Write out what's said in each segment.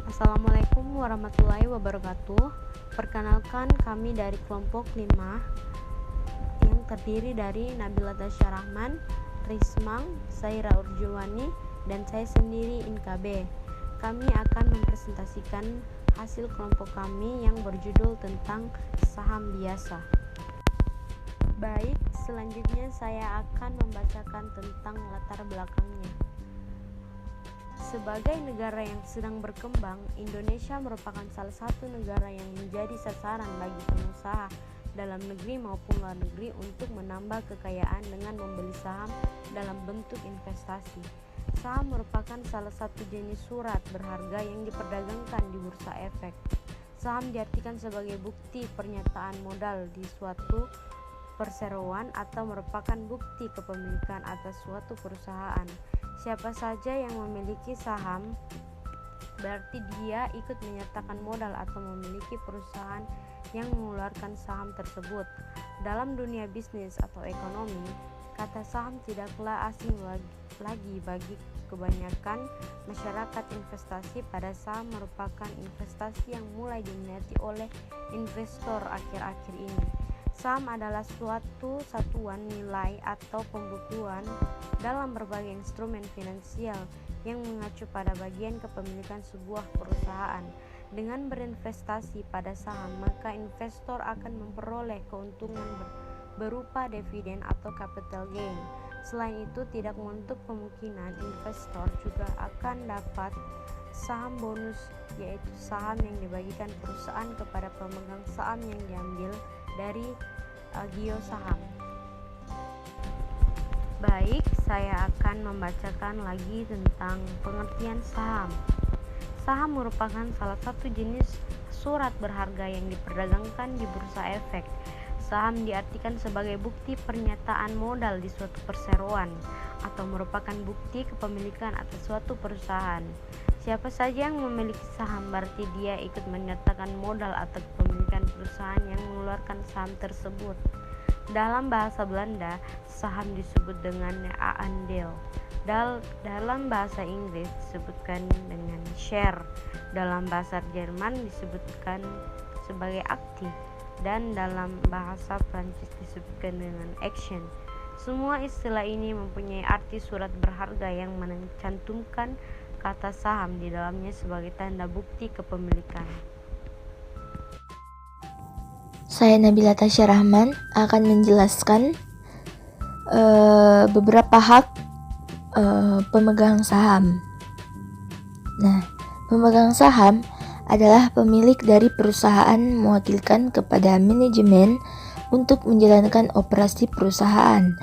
Assalamualaikum warahmatullahi wabarakatuh. Perkenalkan, kami dari kelompok 5 yang terdiri dari Nabila Tasya Rahman, Rismang, Saira Urjuwani, dan saya sendiri INKB. Kami akan mempresentasikan hasil kelompok kami yang berjudul tentang saham biasa. Baik, selanjutnya saya akan membacakan tentang latar belakangnya. Sebagai negara yang sedang berkembang, Indonesia merupakan salah satu negara yang menjadi sasaran bagi pengusaha dalam negeri maupun luar negeri untuk menambah kekayaan dengan membeli saham dalam bentuk investasi. Saham merupakan salah satu jenis surat berharga yang diperdagangkan di bursa efek. Saham diartikan sebagai bukti pernyataan modal di suatu perseroan atau merupakan bukti kepemilikan atas suatu perusahaan. Siapa saja yang memiliki saham berarti dia ikut menyertakan modal atau memiliki perusahaan yang mengeluarkan saham tersebut. Dalam dunia bisnis atau ekonomi, kata saham tidaklah asing lagi bagi kebanyakan masyarakat. Investasi pada saham merupakan investasi yang mulai diminati oleh investor akhir-akhir ini. Saham adalah suatu satuan nilai atau pembukuan dalam berbagai instrumen finansial yang mengacu pada bagian kepemilikan sebuah perusahaan. Dengan berinvestasi pada saham, maka investor akan memperoleh keuntungan berupa dividen atau capital gain. Selain itu, tidak menutup kemungkinan investor juga akan dapat saham bonus, yaitu saham yang dibagikan perusahaan kepada pemegang saham yang diambil dari agio saham. Baik, saya akan membacakan lagi tentang pengertian saham. Saham merupakan salah satu jenis surat berharga yang diperdagangkan di bursa efek. Saham diartikan sebagai bukti pernyataan modal di suatu perseroan atau merupakan bukti kepemilikan atas suatu perusahaan. Siapa saja yang memiliki saham berarti dia ikut menyertakan modal atau kepemilikan perusahaan yang mengeluarkan saham tersebut. Dalam bahasa Belanda, saham disebut dengan aandeel. Dalam bahasa Inggris disebutkan dengan share. Dalam bahasa Jerman disebutkan sebagai aktie. Dan dalam bahasa Prancis disebutkan dengan action. Semua istilah ini mempunyai arti surat berharga yang mencantumkan kata saham di dalamnya sebagai tanda bukti kepemilikan. Saya Nabila Tasya Rahman akan menjelaskan beberapa hak pemegang saham. Nah, pemegang saham adalah pemilik dari perusahaan mewakilkan kepada manajemen untuk menjalankan operasi perusahaan.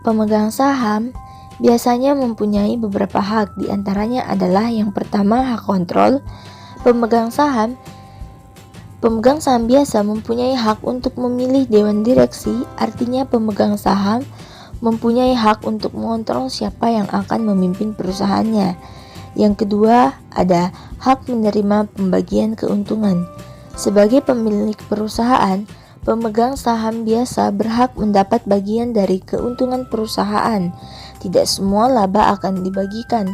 Pemegang saham biasanya mempunyai beberapa hak, di antaranya adalah yang pertama hak kontrol. Pemegang saham biasa mempunyai hak untuk memilih dewan direksi, artinya pemegang saham mempunyai hak untuk mengontrol siapa yang akan memimpin perusahaannya. Yang kedua, ada hak menerima pembagian keuntungan. Sebagai pemilik perusahaan, pemegang saham biasa berhak mendapat bagian dari keuntungan perusahaan. Tidak semua laba akan dibagikan,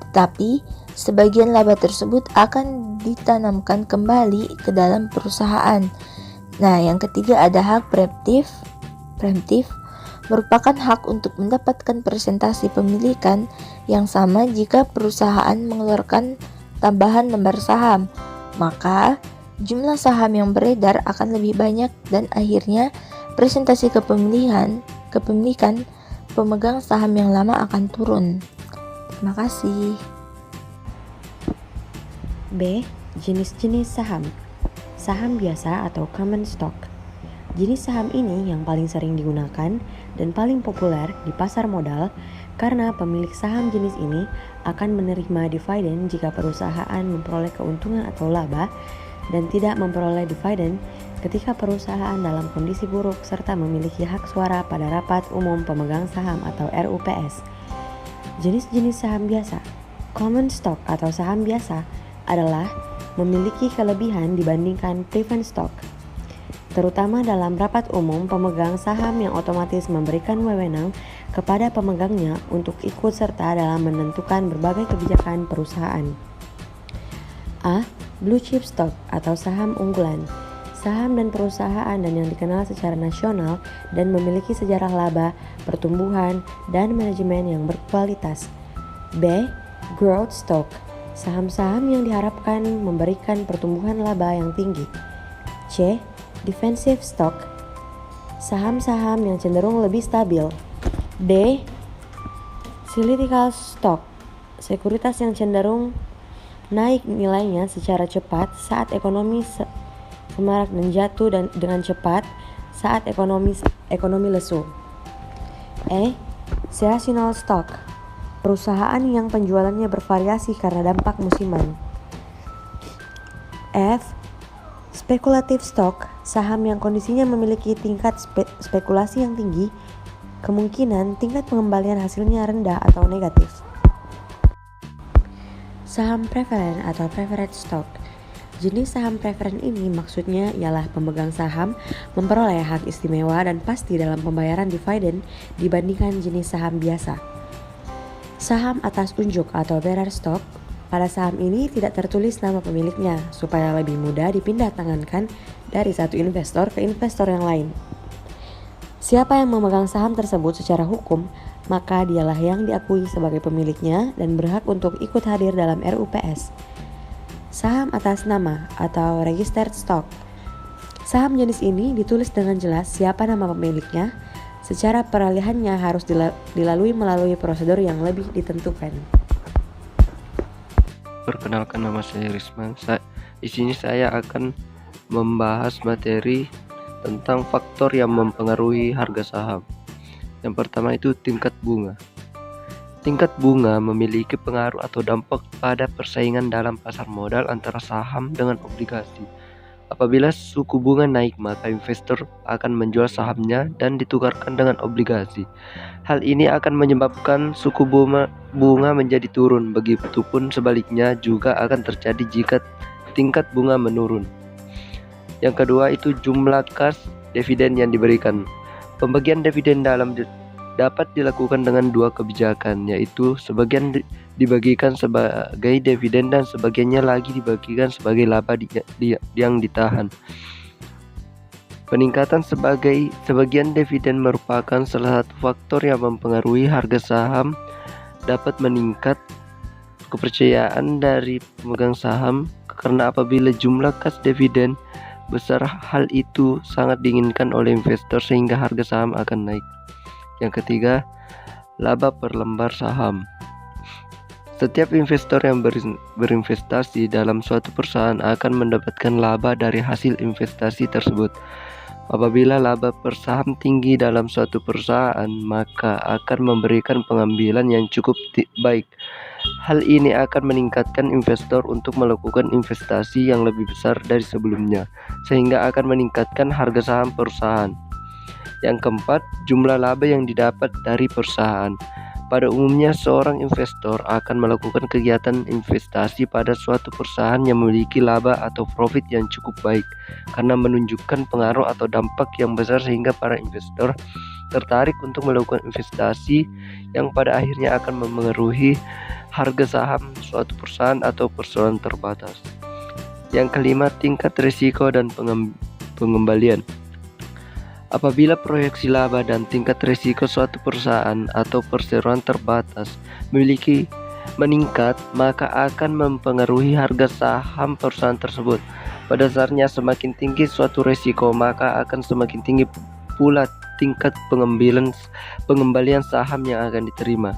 tetapi sebagian laba tersebut akan ditanamkan kembali ke dalam perusahaan. Nah, yang ketiga ada hak preemptif. Preemptif merupakan hak untuk mendapatkan presentasi pemilikan yang sama jika perusahaan mengeluarkan tambahan lembar saham. Maka jumlah saham yang beredar akan lebih banyak dan akhirnya presentasi kepemilikan pemegang saham yang lama akan turun. Terima kasih. B. Jenis-jenis saham. Saham biasa atau common stock. Jenis saham ini yang paling sering digunakan dan paling populer di pasar modal karena pemilik saham jenis ini akan menerima dividen jika perusahaan memperoleh keuntungan atau laba dan tidak memperoleh dividen ketika perusahaan dalam kondisi buruk serta memiliki hak suara pada rapat umum pemegang saham atau RUPS. Jenis-jenis saham biasa. Common stock atau saham biasa adalah memiliki kelebihan dibandingkan preferred stock, terutama dalam rapat umum pemegang saham yang otomatis memberikan wewenang kepada pemegangnya untuk ikut serta dalam menentukan berbagai kebijakan perusahaan. A. Blue chip stock atau saham unggulan. Saham dan perusahaan dan yang dikenal secara nasional dan memiliki sejarah laba, pertumbuhan, dan manajemen yang berkualitas. B. Growth stock. Saham-saham yang diharapkan memberikan pertumbuhan laba yang tinggi. C. Defensive stock. Saham-saham yang cenderung lebih stabil. D. Cyclical stock. Sekuritas yang cenderung naik nilainya secara cepat saat ekonomi semarak dan jatuh dengan cepat saat ekonomi lesu. E. Seasonal stock. Perusahaan yang penjualannya bervariasi karena dampak musiman. F. Speculative stock. Saham yang kondisinya memiliki tingkat spekulasi yang tinggi, kemungkinan tingkat pengembalian hasilnya rendah atau negatif. Saham preferen atau preferred stock. Jenis saham preferen ini maksudnya ialah pemegang saham memperoleh hak istimewa dan pasti dalam pembayaran dividen dibandingkan jenis saham biasa. Saham atas unjuk atau bearer stock. Pada saham ini tidak tertulis nama pemiliknya supaya lebih mudah dipindah tangankan dari satu investor ke investor yang lain. Siapa yang memegang saham tersebut secara hukum, maka dialah yang diakui sebagai pemiliknya dan berhak untuk ikut hadir dalam RUPS. Saham atas nama atau registered stock. Saham jenis ini ditulis dengan jelas siapa nama pemiliknya. Secara peralihannya harus dilalui melalui prosedur yang lebih ditentukan. Perkenalkan, nama saya Risman. Di sini saya akan membahas materi tentang faktor yang mempengaruhi harga saham. Yang pertama itu tingkat bunga. Tingkat bunga memiliki pengaruh atau dampak pada persaingan dalam pasar modal antara saham dengan obligasi. Apabila suku bunga naik, maka investor akan menjual sahamnya dan ditukarkan dengan obligasi. Hal ini akan menyebabkan suku bunga menjadi turun. Begitupun sebaliknya juga akan terjadi jika tingkat bunga menurun. Yang kedua itu jumlah kas dividen yang diberikan. Pembagian dividen dapat dilakukan dengan dua kebijakan, yaitu sebagian dibagikan sebagai dividen dan sebagiannya lagi dibagikan sebagai laba yang ditahan. Peningkatan sebagian dividen merupakan salah satu faktor yang mempengaruhi harga saham. Dapat meningkat kepercayaan dari pemegang saham karena apabila jumlah kas dividen besar, hal itu sangat diinginkan oleh investor sehingga harga saham akan naik. Yang ketiga, laba per lembar saham. Setiap investor yang berinvestasi dalam suatu perusahaan akan mendapatkan laba dari hasil investasi tersebut. Apabila laba per saham tinggi dalam suatu perusahaan, maka akan memberikan pengambilan yang cukup baik. Hal ini akan meningkatkan investor untuk melakukan investasi yang lebih besar dari sebelumnya, sehingga akan meningkatkan harga saham perusahaan. Yang keempat, jumlah laba yang didapat dari perusahaan. Pada umumnya, seorang investor akan melakukan kegiatan investasi pada suatu perusahaan yang memiliki laba atau profit yang cukup baik, karena menunjukkan pengaruh atau dampak yang besar sehingga para investor tertarik untuk melakukan investasi yang pada akhirnya akan memengaruhi harga saham suatu perusahaan atau perseroan terbatas. Yang kelima, tingkat risiko dan pengembalian. Apabila proyeksi laba dan tingkat risiko suatu perusahaan atau perseroan terbatas meningkat, maka akan mempengaruhi harga saham perusahaan tersebut. Pada dasarnya, semakin tinggi suatu risiko, maka akan semakin tinggi pula tingkat pengembalian saham yang akan diterima.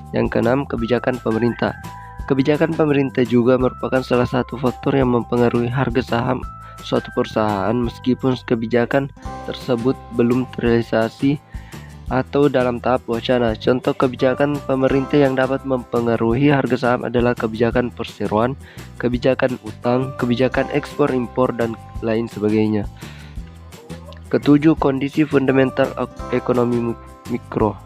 Yang keenam, kebijakan pemerintah. Kebijakan pemerintah juga merupakan salah satu faktor yang mempengaruhi harga saham suatu perusahaan meskipun kebijakan tersebut belum terrealisasi atau dalam tahap wacana. Contoh kebijakan pemerintah yang dapat mempengaruhi harga saham adalah kebijakan perseroan, kebijakan utang, kebijakan ekspor impor dan lain sebagainya. Ketujuh, kondisi fundamental ekonomi mikro.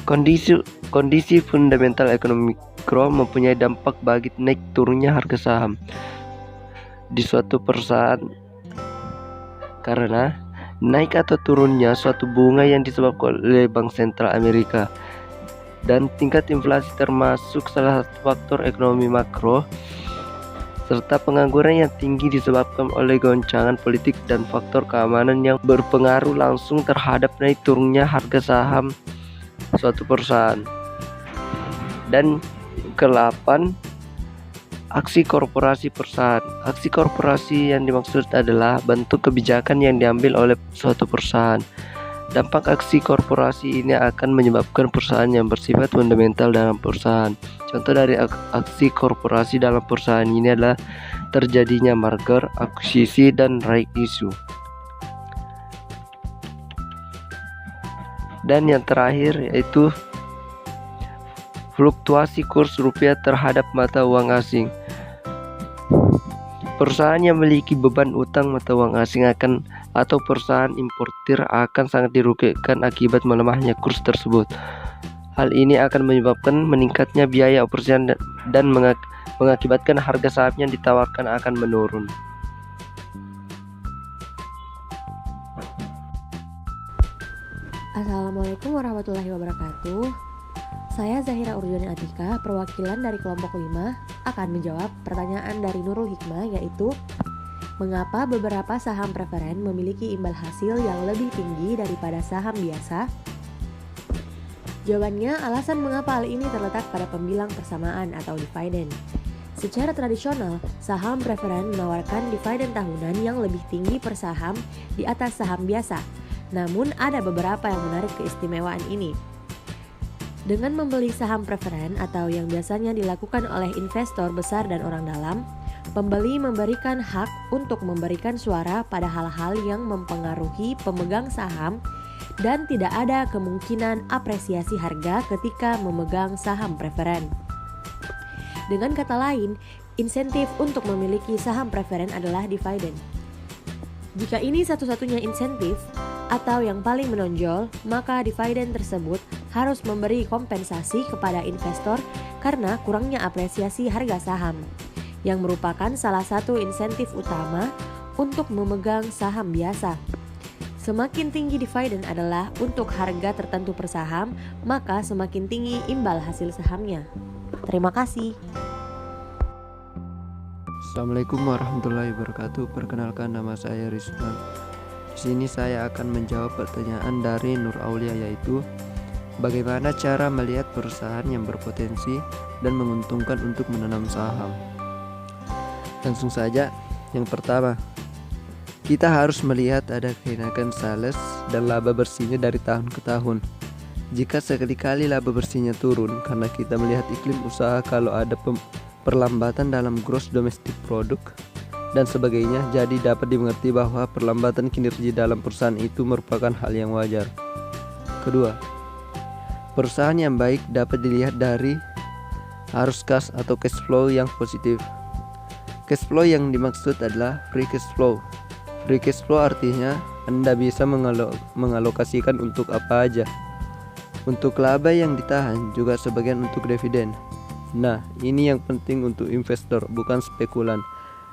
Kondisi fundamental ekonomi mikro mempunyai dampak bagi naik turunnya harga saham di suatu perusahaan karena naik atau turunnya suatu bunga yang disebabkan oleh Bank Sentral Amerika dan tingkat inflasi termasuk salah satu faktor ekonomi makro. serta pengangguran yang tinggi disebabkan oleh goncangan politik dan faktor keamanan yang berpengaruh langsung terhadap naik turunnya harga saham suatu perusahaan. Dan ke-8, aksi korporasi perusahaan. Aksi korporasi yang dimaksud adalah bentuk kebijakan yang diambil oleh suatu perusahaan. Dampak aksi korporasi ini akan menyebabkan perusahaan yang bersifat fundamental dalam perusahaan. Contoh dari aksi korporasi dalam perusahaan ini adalah terjadinya merger, akuisisi, dan right issue. Dan yang terakhir yaitu fluktuasi kurs rupiah terhadap mata uang asing. Perusahaan yang memiliki beban utang mata uang asing atau perusahaan importir akan sangat dirugikan akibat melemahnya kurs tersebut. Hal ini akan menyebabkan meningkatnya biaya operasi dan mengakibatkan harga saham yang ditawarkan akan menurun. Assalamualaikum warahmatullahi wabarakatuh. Saya Zahira Urjani Atika, perwakilan dari kelompok 5, akan menjawab pertanyaan dari Nurul Hikmah, yaitu mengapa beberapa saham preferen memiliki imbal hasil yang lebih tinggi daripada saham biasa? Jawabannya, alasan mengapa hal ini terletak pada pembilang persamaan atau dividen. Secara tradisional, saham preferen menawarkan dividen tahunan yang lebih tinggi per saham di atas saham biasa. Namun ada beberapa yang menarik keistimewaan ini. Dengan membeli saham preferen atau yang biasanya dilakukan oleh investor besar dan orang dalam, pembeli memberikan hak untuk memberikan suara pada hal-hal yang mempengaruhi pemegang saham dan tidak ada kemungkinan apresiasi harga ketika memegang saham preferen. Dengan kata lain, insentif untuk memiliki saham preferen adalah dividen. Jika ini satu-satunya insentif atau yang paling menonjol, maka dividen tersebut harus memberi kompensasi kepada investor karena kurangnya apresiasi harga saham, yang merupakan salah satu insentif utama untuk memegang saham biasa. Semakin tinggi dividen adalah untuk harga tertentu per saham, maka semakin tinggi imbal hasil sahamnya. Terima kasih. Assalamualaikum warahmatullahi wabarakatuh. Perkenalkan, nama saya Rizwan. Di sini saya akan menjawab pertanyaan dari Nur Aulia, yaitu bagaimana cara melihat perusahaan yang berpotensi dan menguntungkan untuk menanam saham. Langsung saja, yang pertama, kita harus melihat ada kenaikan sales dan laba bersihnya dari tahun ke tahun. Jika sekali-kali laba bersihnya turun karena kita melihat iklim usaha, kalau ada perlambatan dalam gross domestic product dan sebagainya, jadi dapat dimengerti bahwa perlambatan kinerja dalam perusahaan itu merupakan hal yang wajar. Kedua, perusahaan yang baik dapat dilihat dari arus kas atau cash flow yang positif. Cash flow yang dimaksud adalah free cash flow. Free cash flow artinya Anda bisa mengalokasikan untuk apa aja. Untuk laba yang ditahan, juga sebagian untuk dividen. Nah, ini yang penting untuk investor, bukan spekulan.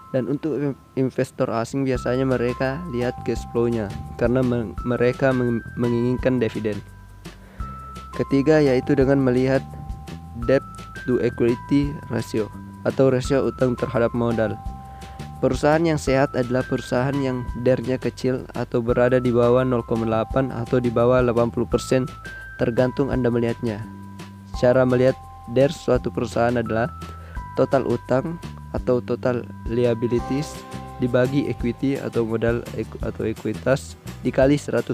Dan untuk investor asing biasanya mereka lihat cash flow-nya karena mereka menginginkan dividen. Ketiga, yaitu dengan melihat debt to equity ratio atau rasio utang terhadap modal. Perusahaan yang sehat adalah perusahaan yang DER-nya kecil atau berada di bawah 0,8 atau di bawah 80%, tergantung Anda melihatnya. Cara melihat DER suatu perusahaan adalah total utang atau total liabilities dibagi equity atau modal atau ekuitas dikali 100%.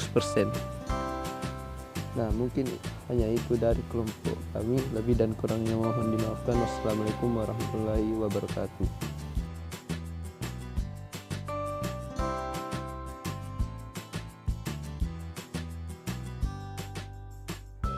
Nah, mungkin hanya itu dari kelompok kami. Lebih dan kurangnya mohon dimaafkan. Wassalamualaikum warahmatullahi wabarakatuh.